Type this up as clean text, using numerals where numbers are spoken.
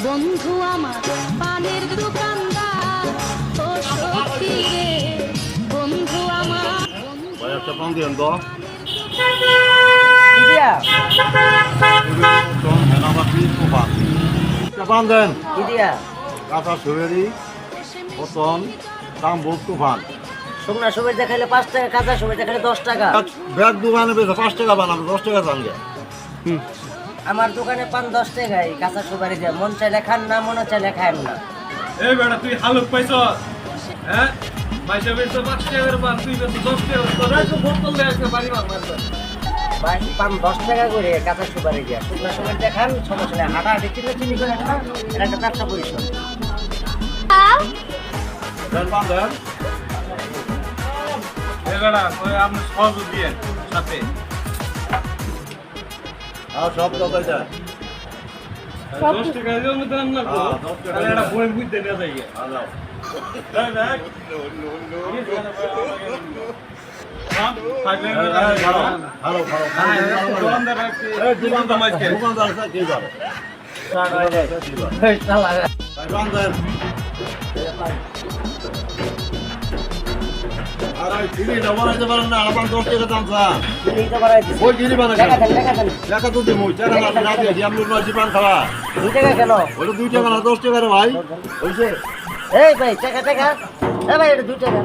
বন্ধু আমার পানের দোকানদার ও সখী রে বন্ধু আমার ভাই একটা পান দিন তো কি দিয়া পান দেন কি দিয়া কাঁচা সুবেরি পতন দাম বহুত তুফান শুকনা সবজি দেখাইলে 5 টাকা, কাঁচা সবজি দেখাইলে 10 টাকা। ব্যাগ দোকানে বেচে 5 টাকা বানাবে 10 টাকা দাম গে আমার দোকানে পান 10 টাকাই, কাঁচা সুপারি দিয়ে মন চাইলে খান না, মনে চাইলে খান না। এই বেটা তুই হালুক পাইছ হ্যাঁ পয়সা বেশ 5 টাকার পান তুই বেশ 10 টাকা তোরা তো বোতল দিয়ে একটা বাড়ি মারবে ভাই পান 10 টাকা করে কাঁচা সুপারি দিয়ে, শুকনা সবজি দিয়ে খান, সমস্যা নেই। হাঁটাহাঁটি চিনি করে খান, এটা একটা ব্যবসা পরিষদ। দেন পান দেন এই বেটা ওই আপনি সহযোগ দিয়ে সাথে আর সব কথা যায় 10 টাকা দিও না দাম না হ্যাঁ, 10 টাকা তাহলে এটা বই বুঝতে না যাই আলাও দেখ দেখ ভালো ভালো এই দোকানদার মাইকে দোকানদার আছে কি করে ভাই পান দেন আর এই চিনি না বানাইতে পারেন না আমার 10 টাকা দাম স্যার চিনি তো বাড়াই দিছি। ওই চিনি বানাই টাকা দেন, টাকা দেন। টাকা তো দিমু টাকা না দিয়ে দিই আমরা নয় জীবন খাওয়া 2 টাকা কেন? ওটা 2 টাকা না 10 টাকা রে ভাই ওইছে এই ভাই টাকা টাকা, এই ভাই এটা 2 টাকা।